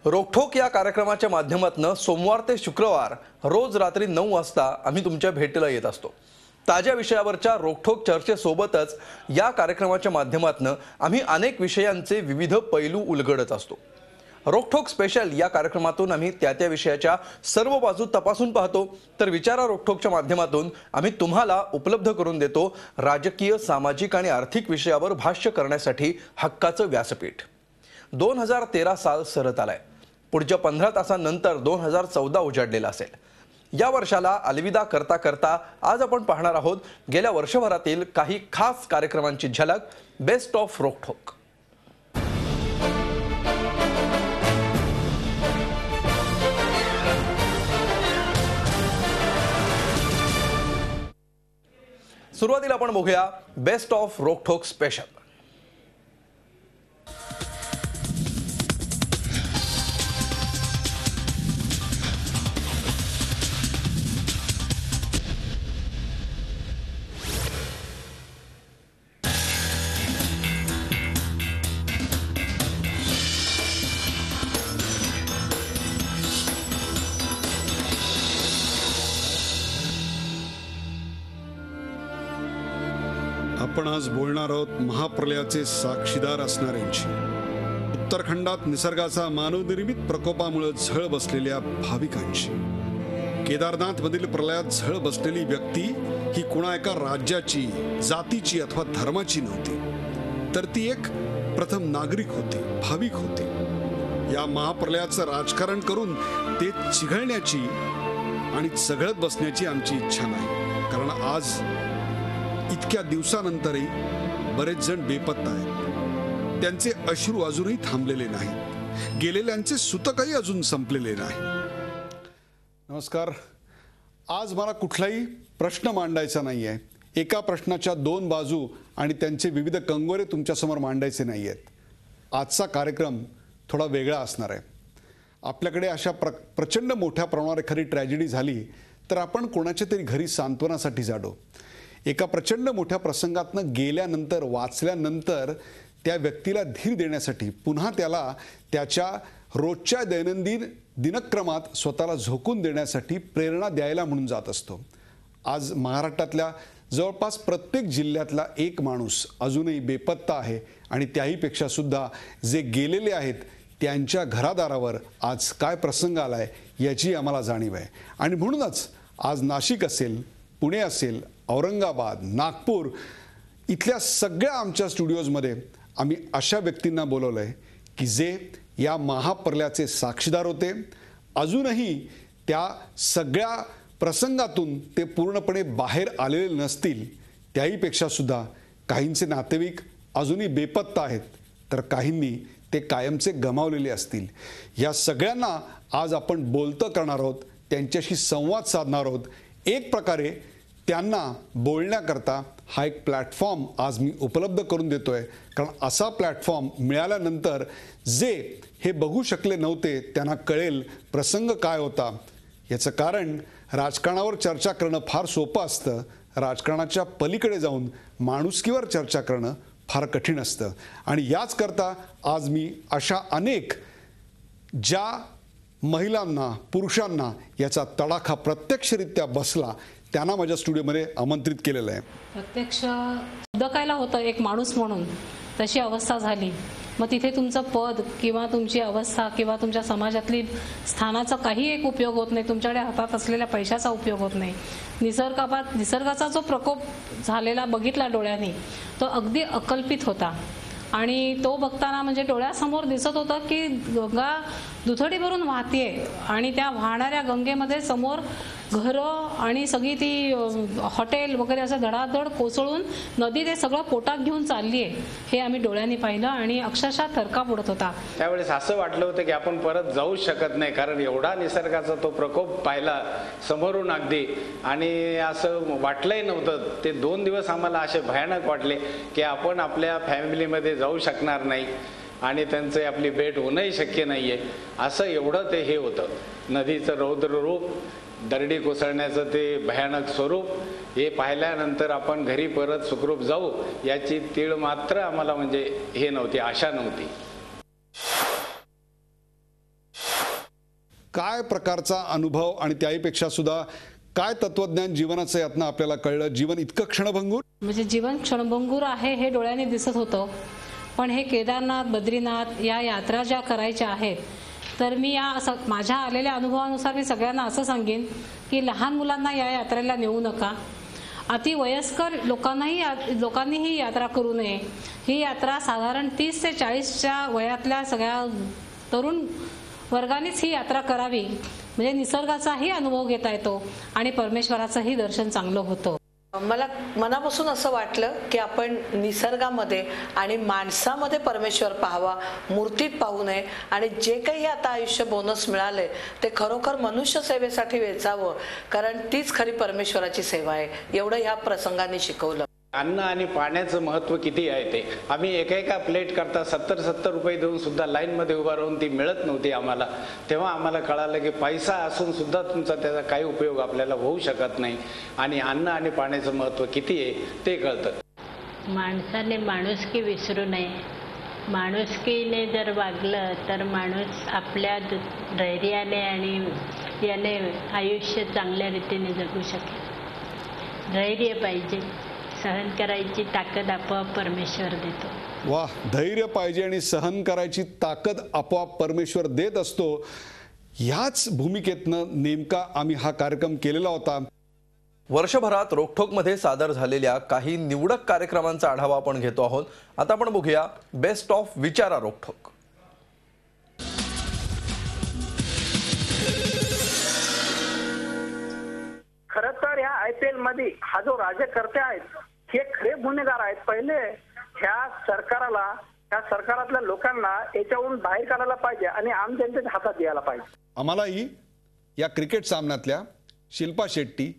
रोखोक या कार्यक्रमाच्या माध्यमातून सोमवार ते शुक्रवार रोज रात्री 9 वाजता आम्ही तुमच्या भेटीला येत असतो। ताज्या विषयावरच्या रोखोक चर्चेसोबतच या कार्यक्रमाच्या माध्यमातून आम्ही अनेक विषयांचे विविध पैलू उलगडत असतो। रोखोक स्पेशल या कार्यक्रमातून आम्ही त्या विषयाच्या सर्व बाजू तपासून पाहतो, तर विचारा रोखोकच्या माध्यमातून आम्ही तुम्हाला उपलब्ध करून देतो राजकीय, सामाजिक आणि आर्थिक विषयावर भाष्य करण्यासाठी हक्काचं व्यासपीठ। 2013 साल सरत आलाय। पुढच्या 15 तासांनंतर 2014 उजाडलेला असेल। या वर्षाला अलविदा करता करता आज आपण पाहणार आहोत गेल्या वर्षभरातील काही खास कार्यक्रमांची झलक, बेस्ट ऑफ रोखोक। सुरुवातीला आपण बघूया बेस्ट ऑफ रोखोक स्पेशल। आपण आज बोलणार आहोत महाप्रलयाचे साक्षीदार असणाऱ्यांची। उत्तराखंडात निसर्गाचा मानवनिर्मित प्रकोपामुळे झळ बसलेल्या भाविकांची। केदारनाथमधील प्रलयात झळ बसलेली व्यक्ती ही कोणा एका राज्याची, जातीची अथवा धर्माची नव्हती, तर ती एक प्रथम नागरिक होती, भाविक होती। या महाप्रलयाचं राजकारण करून ते चिघळण्याची आणि चघळत बसण्याची आमची इच्छा नाही, कारण आज इतक्या दिवसानंतरही बरेच जण बेपत्ता आहेत। त्यांचे अश्रू अजूनही थांबलेले नाही, गेलेल्यांचे सुतकही अजून संपलेले नाही। नमस्कार। आज मला कुठलाही प्रश्न मांडायचा नाही आहे। एका प्रश्नाच्या 2 बाजू आणि त्यांचे विविध कंगोरे तुमच्यासमोर मांडायचे नाही आहेत। आजचा कार्यक्रम थोडा वेगळा असणार आहे। आपल्याकडे अशा प्रचंड मोठ्या प्रमाणावर एखादी ट्रॅजेडी झाली तर आपण कोणाच्या तरी घरी सांत्वनासाठी जातो। एका प्रचंड मोठ्या प्रसंगातनं गेल्यानंतर, वाचल्यानंतर त्या व्यक्तीला धीर देण्यासाठी, पुन्हा त्याला त्याच्या रोजच्या दैनंदिन दिनक्रमात स्वतःला झोकून देण्यासाठी प्रेरणा द्यायला म्हणून जात असतो। आज महाराष्ट्रातल्या जवळपास प्रत्येक जिल्ह्यातला एक माणूस अजूनही बेपत्ता आहे आणि त्याहीपेक्षा सुद्धा जे गेलेले आहेत त्यांच्या घरादारावर आज काय प्रसंग आलाय याची आम्हाला जाणीव आहे। आणि म्हणूनच आज नाशिक असेल, पुणे असेल, औरंगाबाद, नागपूर इथल्या सगळ्या आमच्या स्टुडिओजमध्ये आम्ही अशा व्यक्तींना बोलवलंय की जे या महाप्रलयाचे साक्षीदार होते। अजूनही त्या सगळ्या प्रसंगातून ते पूर्णपणे बाहेर आलेले नसतील, त्याहीपेक्षा सुद्धा काहींचे नातेवाईक अजूनही बेपत्ता आहेत, तर काहींनी ते कायमचे गमावलेले असतील। या सगळ्यांना आज आपण बोलतं करणार आहोत, त्यांच्याशी संवाद साधणार आहोत। एक प्रकारे त्यांना बोलण्याकरता हा एक प्लॅटफॉर्म आज मी उपलब्ध करून देतोय, कारण असा प्लॅटफॉर्म मिळाल्यानंतर जे हे बघू शकले नव्हते त्यांना कळेल प्रसंग काय होता। याचं कारण राजकारणावर चर्चा करणं फार सोपं असतं, राजकारणाच्या पलीकडे जाऊन माणुसकीवर चर्चा करणं फार कठीण असतं। आणि याच करता आज मी अशा अनेक ज्या महिलांना, पुरुषांना याचा तडाखा प्रत्यक्षरित्या बसला त्यांना माझ्या स्टुडिओमध्ये आमंत्रित केलेलं आहे। प्रत्यक्ष दकायला होतं एक माणूस म्हणून, तशी अवस्था झाली। मग तिथे तुमचं पद किंवा तुमची अवस्था किंवा तुमच्या समाजातली स्थानाचा काही एक उपयोग होत नाही, तुमच्याकडे हातात असलेल्या पैशाचा उपयोग होत नाही। निसर्गाचा जो प्रकोप झालेला बघितला डोळ्यांनी तो अगदी अकल्पित होता आणि तो बघताना म्हणजे डोळ्यासमोर दिसत होतं की गंगा दुथडी भरून वाहतीये आणि त्या वाहणाऱ्या गंगेमध्ये समोर घरं आणि सगळी ती हॉटेल वगैरे असं धडाधड कोसळून नदी ते सगळं पोटात घेऊन चालली आहे, हे आम्ही डोळ्यांनी पाहिलं आणि अक्षरशः थरकाप उडत होता। त्यावेळेस असं वाटलं होतं की आपण परत जाऊ शकत नाही, कारण एवढा निसर्गाचा तो प्रकोप पाहिला समोरून अगदी, आणि असं वाटलंही नव्हतं। ते 2 दिवस आम्हाला असे भयानक वाटले की आपण आपल्या फॅमिलीमध्ये जाऊ शकणार नाही आणि त्यांचे आपली भेट होणंही शक्य नाहीये, असं एवढं ते हे होतं। नदीचं रौद्र रूप, दरडी कोसळण्याचं ते भयानक स्वरूप हे पाहिल्यानंतर आपण घरी परत सुखरूप जाऊ याची तीळ मात्र आम्हाला म्हणजे हे नव्हती, आशा नव्हती। काय प्रकारचा अनुभव आणि त्याहीपेक्षा सुद्धा काय तत्वज्ञान जीवनाचं यातनं आपल्याला कळलं? जीवन इतकं क्षणभंगूर? म्हणजे जीवन क्षणभंगूर आहे हे डोळ्याने दिसत होतं, पण हे केदारनाथ बद्रीनाथ या यात्रा ज्या करायच्या आहेत, तर मी माझ्या आलेल्या अनुभवानुसार मी सगळ्यांना असं सांगेन की लहान मुलांना या यात्रेला नेऊ नका. अति वयस्कर लोकांनी ही यात्रा करू नये. ही यात्रा साधारण 30 ते 40च्या वयातल्या सगळ्या तरुण वर्गानेच ही यात्रा करावी. म्हणजे निसर्गाचाही अनुभव घेता येतो आणि परमेश्वराचंही दर्शन चांगलं होतं. मला मनापासून असं वाटलं की आपण निसर्गामध्ये आणि माणसामध्ये परमेश्वर पाहावा, मूर्तीत पाहू नये आणि जे काही आता आयुष्य बोनस मिळाले ते खरोखर मनुष्य सेवेसाठी वेचावं, कारण तीच खरी परमेश्वराची सेवा आहे. एवढं ह्या प्रसंगाने शिकवलं. अन्न आणि पाण्याचं महत्त्व किती आहे ते आम्ही एका प्लेट करता 70 रुपये देऊन सुद्धा लाईनमध्ये उभा राहून ती मिळत नव्हती आम्हाला. तेव्हा आम्हाला कळालं की पैसा असून सुद्धा तुमचा त्याचा काही उपयोग आपल्याला होऊ शकत नाही आणि अन्न आणि पाण्याचं महत्त्व किती आहे ते कळतं. माणसाने माणुसकी विसरू नये. माणुसकीने जर वागलं तर माणूस आपल्या धैर्याने आणि याने आयुष्य चांगल्या रीतीने जगू शकेल. धैर्य पाहिजे, सहन करायची ताकद आपोआप परमेश्वर देतो. वाह, धैर्य पाहिजे आणि सहन करायची ताकद आपोआप परमेश्वर देत असतो. ह्याच भूमिकेतनं नेमका आम्ही हा कार्यक्रम केलेला होता. वर्षभरात रोखठोकमध्ये सादर झालेल्या काही निवडक कार्यक्रमांचा आढावा आपण घेतो आहोत. आता आपण बघूया बेस्ट ऑफ विचारा रोखठोक. खरं तर ह्या IPL मध्ये हा जो राज्यकर्ते आहेत हे खरे गुन्हेगार आहेत. पहिले ह्या सरकारातल्या लोकांना याच्यावरून बाहेर काढायला पाहिजे आणि आम जनतेच्या हातात द्यायला पाहिजे. आम्हालाही या क्रिकेट सामन्यातल्या शिल्पा शेट्टी,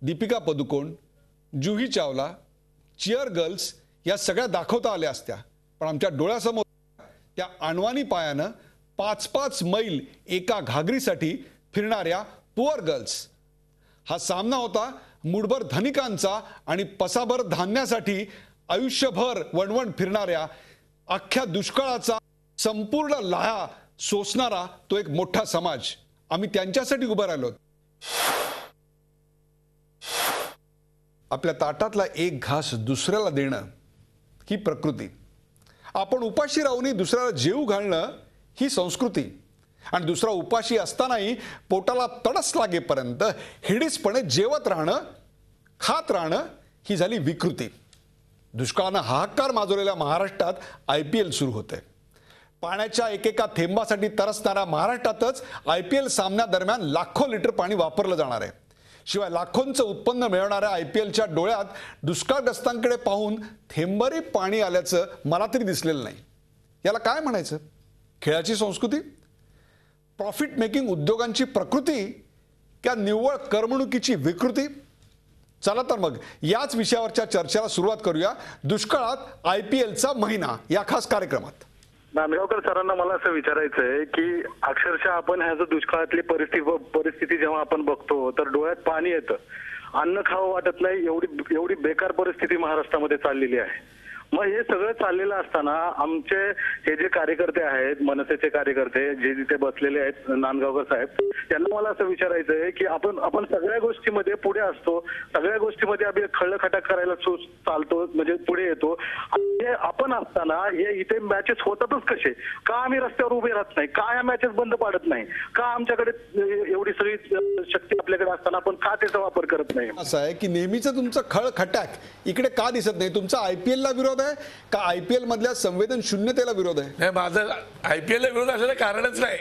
दीपिका पदुकोण, जुही चावला, चिअर गर्ल्स या सगळ्या दाखवता आल्या असत्या, पण आमच्या डोळ्यासमोर त्या अणवानी पायानं 5-5 मैल एका घागरीसाठी फिरणाऱ्या पुअर गर्ल्स. हा सामना होता मुठभर धनिकांचा आणि पसाभर धान्यासाठी आयुष्यभर वणवण फिरणाऱ्या, अख्ख्या दुष्काळाचा संपूर्ण लाहा सोसणारा तो एक मोठा समाज. आम्ही त्यांच्यासाठी उभं राहिलो. आपल्या ताटातला एक घास दुसऱ्याला देणं ही प्रकृती. आपण उपाशी राहूनही दुसऱ्याला जेवू घालणं ही संस्कृती. आणि दुसरा उपाशी असतानाही पोटाला तडस लागेपर्यंत हिडीसपणे जेवत राहणं, खात राहणं ही झाली विकृती. दुष्काळानं हाहाकार माजवलेल्या महाराष्ट्रात IPL सुरू होते. पाण्याच्या एकेका थेंबासाठी तरसणाऱ्या महाराष्ट्रातच IPL सामन्यादरम्यान लाखो लिटर पाणी वापरलं जाणार आहे. शिवाय लाखोंचं उत्पन्न मिळवणाऱ्या IPLच्या डोळ्यात दुष्काळग्रस्तांकडे पाहून थेंबरी पाणी आल्याचं मला तरी दिसलेलं नाही. याला काय म्हणायचं? खेळाची संस्कृती, प्रॉफिट मेकिंग उद्योगांची प्रकृती, क्या निव्वळ करमणुकीची विकृती? चला तर मग याच विषयावरच्या चर्चेला सुरुवात करूया. दुष्काळात IPLचा महिना या खास कार्यक्रमात. नांदगावकर सरांना मला असं विचारायचं आहे की अक्षरशः आपण ह्या जो दुष्काळातली परिस्थिती जेव्हा आपण बघतो तर डोळ्यात पाणी येतं. अन्न खावं वाटत नाही, एवढी बेकार परिस्थिती महाराष्ट्रामध्ये चाललेली आहे. मग हे सगळं चाललेलं असताना आमचे हे जे कार्यकर्ते आहेत, मनसेचे कार्यकर्ते जे जिथे बसलेले आहेत, नांदगावकर साहेब, त्यांना मला असं विचारायचं आहे की आपण सगळ्या गोष्टीमध्ये पुढे असतो, सगळ्या गोष्टीमध्ये आम्ही खळखटाक करायला चालतो, म्हणजे पुढे येतो. हे आपण असताना हे इथे मॅचेस होतातच कसे? का आम्ही रस्त्यावर उभे राहत नाही? का या मॅचेस बंद पाडत नाही? का आमच्याकडे एवढी सगळी शक्ती आपल्याकडे असताना आपण का त्याचा वापर करत नाही? असं आहे की नेहमीचं तुमचं खळखटाक इकडे का दिसत नाही? तुमचा IPLला विरोध आहे का IPL मधल्या संवेदन शून्यतेला विरोध आहे? नाही, माझं IPLला विरोध असल्याचं कारणच नाही.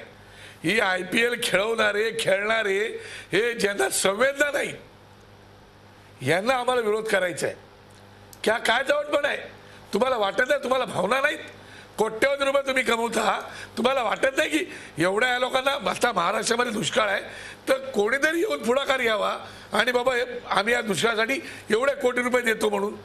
ही IPL खेळणारे हे ज्यांना संवेदना नाही यांना आम्हाला विरोध करायचा आहे. काय जवळपण आहे? तुम्हाला वाटत नाही? तुम्हाला भावना नाहीत? कोट्यवधी रुपये तुम्ही कमवता, तुम्हाला वाटत नाही की एवढ्या या लोकांना आता महाराष्ट्रामध्ये दुष्काळ आहे तर कोणीतरी येऊन पुढाकार घ्यावा आणि बाबा आम्ही या दुष्काळासाठी एवढे कोटी रुपये देतो म्हणून?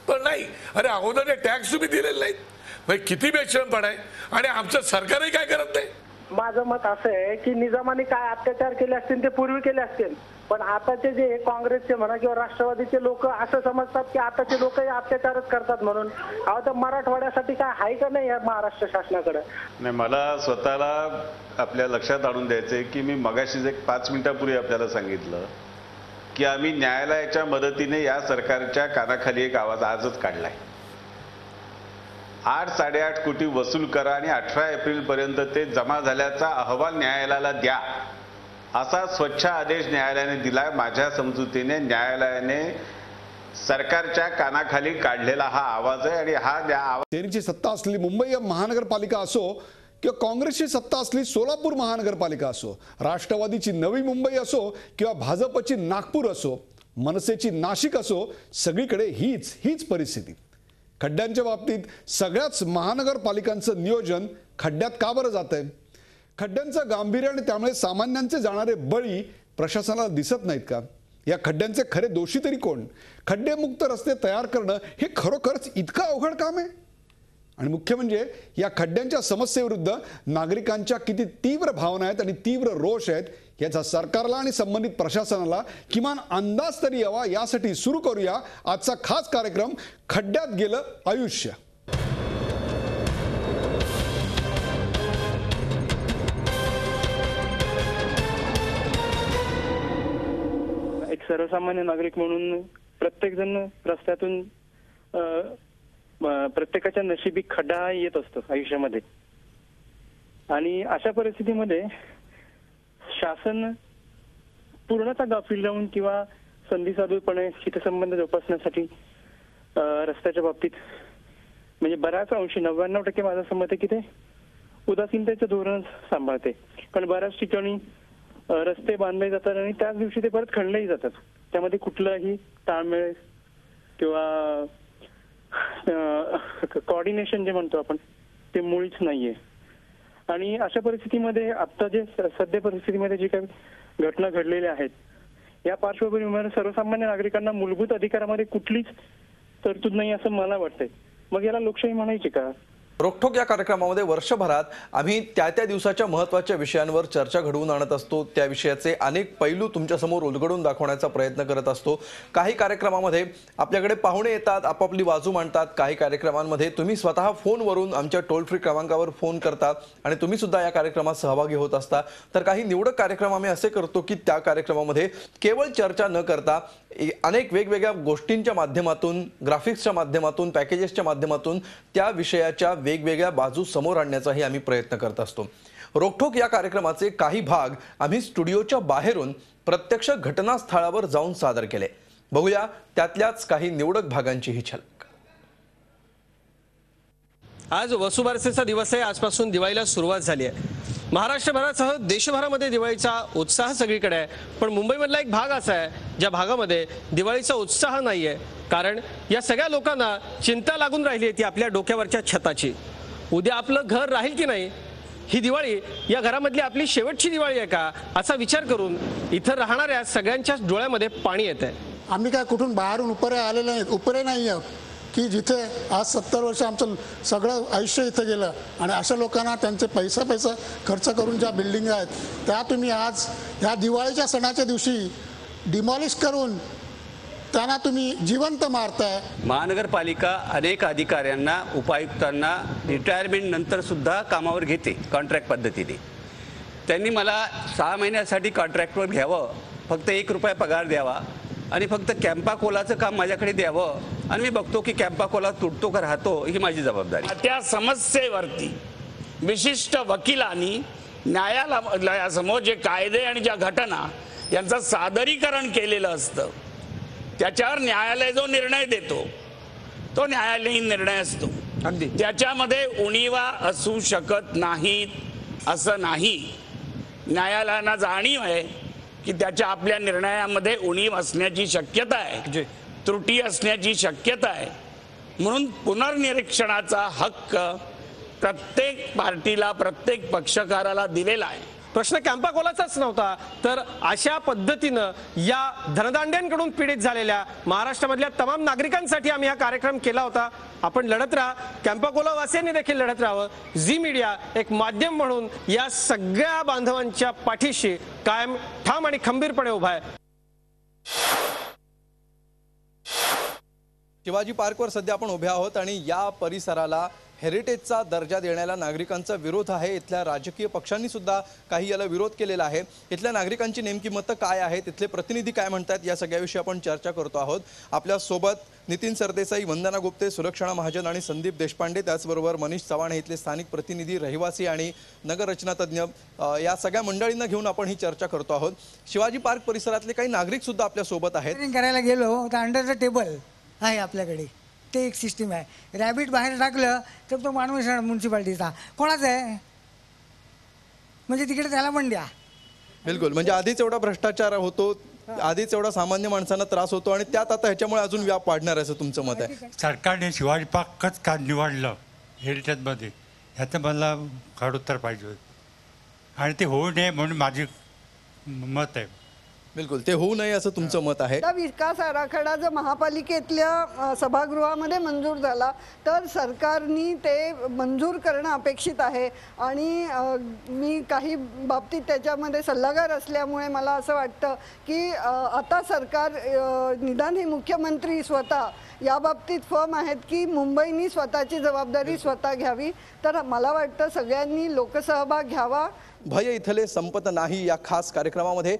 पण नाही. अरे अगोदर टॅक्स तुम्ही दिलेले नाहीत, किती बेशरमपणा आहे. आणि आमचं सरकारही काय करत नाही. माझं मत असं आहे की निजामाने काय अत्याचार केले असतील ते पूर्वी केले असतील, पण आताचे जे काँग्रेसचे म्हणा किंवा राष्ट्रवादीचे लोक असं समजतात की आताचे लोक हे अत्याचारच करतात म्हणून. अहो, तर मराठवाड्यासाठी काय आहे का नाही या महाराष्ट्र शासनाकडे? नाही, मला स्वतःला आपल्या लक्षात आणून द्यायचंय की मी मगाशीच एक 5 मिनिटापूर्वी आपल्याला सांगितलं की आम्ही न्यायालयाच्या मदतीने या सरकारच्या कानाखाली एक आवाज आजच काढलाय. 8-8.5 कोटी वसूल करा आणि 18 एप्रिलपर्यंत ते जमा झाल्याचा अहवाल न्यायालयाला द्या, असा स्वच्छ आदेश न्यायालयाने दिलाय. माझ्या समजुतीने न्यायालयाने सरकारच्या कानाखाली काढलेला हा आवाज आहे आणि हा आवाज. त्यांची सत्ता असलेली मुंबई महानगरपालिका असो किंवा काँग्रेसची सत्ता असली सोलापूर महानगरपालिका असो, राष्ट्रवादीची नवी मुंबई असो किंवा भाजपची नागपूर असो, मनसेची नाशिक असो, सगळीकडे हीच परिस्थिती. खड्ड्यांच्या बाबतीत सगळ्याच महानगरपालिकांचं नियोजन खड्ड्यात का बरं जात आहे? खड्ड्यांचं गांभीर्य आणि त्यामुळे सामान्यांचे जाणारे बळी प्रशासनाला दिसत नाहीत का? या खड्ड्यांचे खरे दोषी तरी कोण? खड्डेमुक्त रस्ते तयार करणं हे खरोखरच इतकं अवघड काम आहे? आणि मुख्य म्हणजे या खड्ड्यांच्या समस्येविरुद्ध नागरिकांच्या किती तीव्र भावना आहेत आणि तीव्र रोष आहेत याचा सरकारला आणि संबंधित प्रशासनाला किमान अंदाज तरी यावा. यासाठी सुरू करूया आजचा खास कार्यक्रम खड्ड्यात गेलं आयुष्य. एक सर्वसामान्य नागरिक म्हणून प्रत्येक जण रस्त्यातून प्रत्येकाच्या नशिबी खड्डा येत असतो आयुष्यामध्ये. आणि अशा परिस्थितीमध्ये शासन पूर्णतः गाफील राहून किंवा संधी साधूपणे हितसंबंध जोपासण्यासाठी रस्त्याच्या बाबतीत म्हणजे बऱ्याच अंशी 99% माझं समज आहे की ते उदासीनतेचं धोरण सांभाळते. कारण बऱ्याच ठिकाणी रस्ते बांधले जातात आणि त्याच दिवशी ते परत खणलेही जातात. त्यामध्ये कुठलाही ताळमेळ किंवा कोऑर्डिनेशन जे म्हणतो आपण ते मुळीच नाहीये. आणि अशा परिस्थितीमध्ये आता जे सध्या परिस्थितीमध्ये जी काही घटना घडलेल्या आहेत या पार्श्वभूमीवर सर्वसामान्य नागरिकांना मूलभूत अधिकारामध्ये कुठलीच तरतूद नाही असं मला वाटतंय. मग याला लोकशाही म्हणायची का? रोखोक या कार्यक्रमामध्ये वर्षभरात आम्ही त्या दिवसाच्या महत्त्वाच्या विषयांवर चर्चा घडवून आणत असतो. त्या विषयाचे अनेक पैलू तुमच्यासमोर उलगडून दाखवण्याचा प्रयत्न करत असतो. काही कार्यक्रमामध्ये आपल्याकडे पाहुणे येतात, आपापली बाजू मांडतात. काही कार्यक्रमांमध्ये तुम्ही स्वतः फोनवरून आमच्या टोल फ्री क्रमांकावर फोन करता आणि तुम्ही सुद्धा या कार्यक्रमात सहभागी होत असता. तर काही निवडक कार्यक्रम आम्ही असे करतो की त्या कार्यक्रमामध्ये केवळ चर्चा न करता अनेक वेगवेगळ्या गोष्टींच्या माध्यमातून, ग्राफिक्सच्या माध्यमातून, पॅकेजेसच्या माध्यमातून त्या विषयाच्या वेगवेगळ्या बाजू समोर आणण्याचाही आम्ही प्रयत्न करत असतो. रोखोक या कार्यक्रमाचे काही भाग आम्ही स्टुडिओच्या बाहेरून प्रत्यक्ष घटनास्थळावर जाऊन सादर केले. बघूया त्यातल्याच काही निवडक भागांची ही झलक. आज वसुबारसेचा दिवस आहे. आजपासून दिवाळीला सुरुवात झाली आहे. महाराष्ट्रभरासह देशभरामध्ये दिवाळीचा उत्साह सगळीकडे आहे. पण मुंबईमधला एक भाग असा आहे ज्या भागामध्ये दिवाळीचा उत्साह नाही आहे. कारण या सगळ्या लोकांना चिंता लागून राहिली आहे ती आपल्या डोक्यावरच्या छताची. उद्या आपलं घर राहील की नाही, ही दिवाळी या घरामधली आपली शेवटची दिवाळी आहे का, असा विचार करून इथं राहणाऱ्या सगळ्यांच्या डोळ्यामध्ये पाणी येत आहे. आम्ही काय कुठून बाहेरून उपरे नाही आहोत की जिथे आज 70 वर्ष आमचं सगळं आयुष्य इथं गेलं आणि अशा लोकांना त्यांचे पैसा खर्च करून ज्या बिल्डिंग आहेत त्या तुम्ही आज ह्या दिवाळीच्या सणाच्या दिवशी डिमॉलिश करून त्यांना तुम्ही जिवंत मारताय. महानगरपालिका अनेक अधिकाऱ्यांना, उपायुक्तांना रिटायरमेंट नंतर सुद्धा कामावर घेते कॉन्ट्रॅक्ट पद्धतीने. त्यांनी मला 6 महिन्यासाठी कॉन्ट्रॅक्टवर घ्यावं, फक्त 1 रुपया पगार द्यावा आणि फक्त कॅम्पा कोलाचं काम माझ्याकडे द्यावं आणि मी बघतो की कॅम्पा कोला तुटतो का राहतो ही माझी जबाबदारी. त्या समस्येवरती विशिष्ट वकिलांनी न्यायालयासमोर जे कायदे आणि ज्या घटना यांचं सादरीकरण केलेलं असतं त्याच्यावर न्यायालय जो निर्णय देतो तो न्यायालयीन निर्णय असतो. अगदी त्याच्यामध्ये उणीवा असू शकत नाहीत असं नाही. न्यायालयाला जाणीव आहे की त्याच्या आपल्या निर्णयामध्ये उणीव असण्याची शक्यता आहे, त्रुटी असण्याची शक्यता आहे. म्हणून पुनर्निरीक्षणाचा हक्क प्रत्येक पार्टीला, प्रत्येक पक्षकाराला दिलेला आहे. प्रश्न कॅम्पा कोलाचाच नव्हता, तर अशा पद्धतीनं या धनदांड्यांकडून पीडित झालेल्या महाराष्ट्रामधल्या तमाम नागरिकांसाठी आम्ही हा कार्यक्रम केला होता. आपण लढत राहा, कॅम्पा कोला वासियांनी देखील लढत राहावं. झी मीडिया एक माध्यम म्हणून या सगळ्या बांधवांच्या पाठीशी कायम ठाम आणि खंबीरपणे उभा आहे. शिवाजी पार्कवर सध्या आपण उभे आहोत आणि या परिसराला हेरिटेजचा दर्जा देण्याला नागरिकांचा विरोध आहे. इथल्या राजकीय पक्षांनी सुद्धा काही याला विरोध केलेला आहे. इथल्या नागरिकांची नेमकी मतं काय आहेत, इथले प्रतिनिधी काय म्हणतात, या सगळ्याविषयी आपण चर्चा करतो आहोत. आपल्या सोबत नितीन सरदेसाई, वंदना गुप्ते, सुलक्षणा महाजन आणि संदीप देशपांडे, त्याचबरोबर मनीष चव्हाण हे इथले स्थानिक प्रतिनिधी, रहिवासी आणि नगररचना तज्ज्ञ, या सगळ्या मंडळींना घेऊन आपण ही चर्चा करतो आहोत. शिवाजी पार्क परिसरातले काही नागरिक सुद्धा आपल्या सोबत आहेत. करायला गेलो तर अंडर द टेबल आहे आपल्याकडे, ते एक सिस्टीम आहे. रॅबिट बाहेर टाकलं तर तो माणूस म्युन्सिपाल्टीचा कोणाचा आहे, म्हणजे तिकडे त्याला पण द्या. बिलकुल, म्हणजे आधीच एवढा भ्रष्टाचार होतो, आधीच एवढा सामान्य माणसांना त्रास होतो आणि त्यात आता ह्याच्यामुळे अजून व्याप वाढणार असं तुमचं मत आहे. सरकारने शिवाजी पार्कच का निवडलं हेरिटेजमध्ये, ह्याचं मला खड उत्तर पाहिजे होतं आणि ते होऊ नये म्हणून माझे मत आहे. बिलकुल, ते होऊ नये असं तुमचं मत आहे. विकास आराखडा जर महापालिकेतल्या सभागृहामध्ये मंजूर झाला तर सरकारनी ते मंजूर करणं अपेक्षित आहे. आणि मी काही बाबतीत त्याच्यामध्ये सल्लागार असल्यामुळे मला असं वाटतं की आता सरकार निदान हे मुख्यमंत्री स्वतः या बाबतीत फर्म आहेत की मुंबईनी स्वतःची जबाबदारी स्वतः घ्यावी. तर मला वाटतं सगळ्यांनी लोकसहभाग घ्यावा. भय इथले संपत नाही या खास कार्यक्रमामध्ये.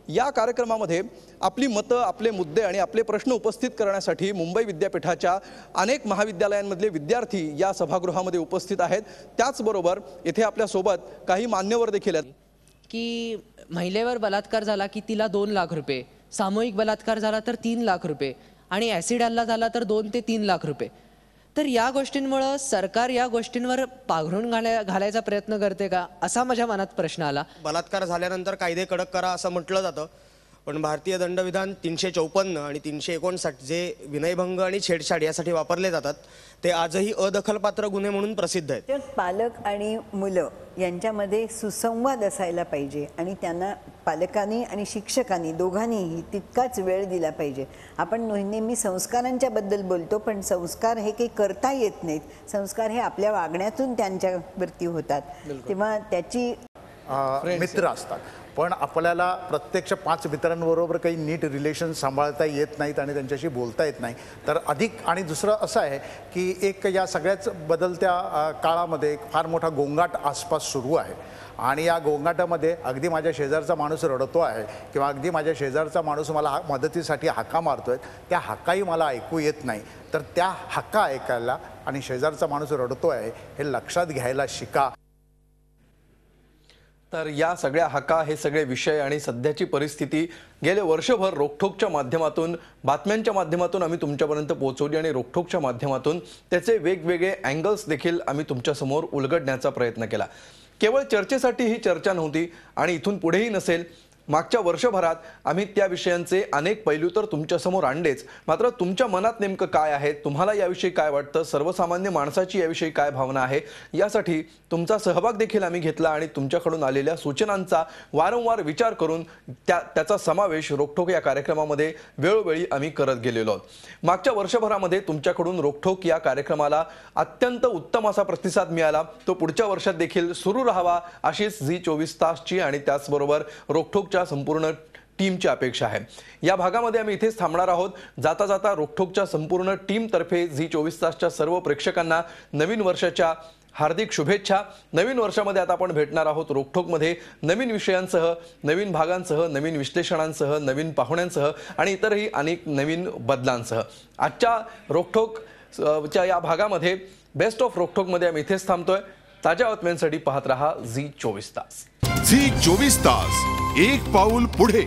या कार्यक्रमामध्ये आपली मतं, आपले मुद्दे आणि आपले प्रश्न उपस्थित करण्यासाठी मुंबई विद्यापीठाच्या अनेक महाविद्यालयांमधले विद्यार्थी या सभागृहामध्ये उपस्थित आहेत. त्याचबरोबर इथे आपल्यासोबत काही मान्यवर देखील आहेत. की महिलेवर बलात्कार झाला की तिला 2 लाख रुपये, सामूहिक बलात्कार झाला तर 3 लाख रुपये आणि ॲसिड हल्ला झाला तर 2 ते 3 लाख रुपये. तर या गोष्टींमुळं सरकार या गोष्टींवर पाघरून घालायचा प्रयत्न करते का, असा माझ्या मनात प्रश्न आला. बलात्कार झाल्यानंतर कायदे कडक करा असं म्हटलं जातं, पण भारतीय दंडविधान 354 आणि 359 जे विनयभंग आणि छेडछाड यासाठी वापरले जातात ते आजही अदखलपात्र गुन्हे म्हणून प्रसिद्ध आहेत. पालक आणि मुलं यांच्यामध्ये सुसंवाद असायला पाहिजे आणि त्यांना पालकांनी आणि शिक्षकांनी दोघांनीही तितकाच वेळ दिला पाहिजे. आपण नेहमी संस्कारांच्या बद्दल बोलतो, पण संस्कार हे काही करता येत नाहीत. संस्कार हे आपल्या वागण्यातून त्यांच्यावरती होतात. तेव्हा त्याची मित्र असतात, पण आपल्याला प्रत्यक्ष 5 मित्रांबरोबर काही नीट रिलेशन सांभाळता येत नाहीत आणि त्यांच्याशी बोलता येत नाही. तर अधिक आणि दुसरं असं आहे की एक या सगळ्याच बदलत्या काळामध्ये एक फार मोठा गोंगाट आसपास सुरू आहे आणि या गोंगाटामध्ये अगदी माझ्या शेजारचा माणूस रडतो आहे किंवा अगदी माझ्या शेजारचा माणूस मला मदतीसाठी हाका मारतोय, त्या हाकाही मला ऐकू येत नाही. तर त्या हाका ऐकायला आणि शेजारचा माणूस रडतो आहे हे लक्षात घ्यायला शिका. तर या सगळ्या हाका, हे सगळे विषय आणि सध्याची परिस्थिती गेले वर्षभर रोखठोकच्या माध्यमातून, बातम्यांच्या माध्यमातून आम्ही तुमच्यापर्यंत पोहोचवली आणि रोखठोकच्या माध्यमातून त्याचे वेगवेगळे अँगल्स देखील आम्ही तुमच्यासमोर उलगडण्याचा प्रयत्न केला. केवळ चर्चेसाठी ही चर्चा नव्हती आणि इथून पुढेही नसेल. मागच्या वर्षभरात आम्ही त्या विषयांचे अनेक पैलू तर तुमच्यासमोर आणलेच, मात्र तुमच्या मनात नेमकं काय आहे, तुम्हाला याविषयी काय वाटतं, सर्वसामान्य माणसाची याविषयी काय भावना आहे, यासाठी तुमचा सहभाग देखील आम्ही घेतला आणि तुमच्याकडून आलेल्या सूचनांचा वारंवार विचार करून त्याचा समावेश रोखठोक या कार्यक्रमामध्ये वेळोवेळी आम्ही करत गेलेलो आहोत. मागच्या वर्षभरामध्ये तुमच्याकडून रोखठोक या कार्यक्रमाला अत्यंत उत्तम असा प्रतिसाद मिळाला. तो पुढच्या वर्षात देखील सुरू राहावा अशीच झी 24 तासची आणि त्याचबरोबर रोखठोकच्या संपूर्ण टीमची अपेक्षा आहे. या भागामध्ये आम्ही इथेच थांबणार आहोत. जाता जाता रोखठोकच्या संपूर्ण टीमतर्फे झी 24 तासच्या सर्व प्रेक्षकांना नवीन वर्षाच्या हार्दिक शुभेच्छा. नवीन वर्षामध्ये आता आपण भेटणार आहोत रोखठोकमध्ये नवीन विषयांसह, नवीन भागांसह, नवीन विश्लेषणांसह, नवीन पाहुण्यांसह आणि इतरही अनेक नवीन बदलांसह. आजच्या रोखठोकच्या या भागामध्ये बेस्ट ऑफ रोखठोकमध्ये आम्ही इथेच थांबतोय. ताज्या बातम्यांसाठी पाहत रहा झी 24 तास. झी 24 तास, एक पाऊल पुढे.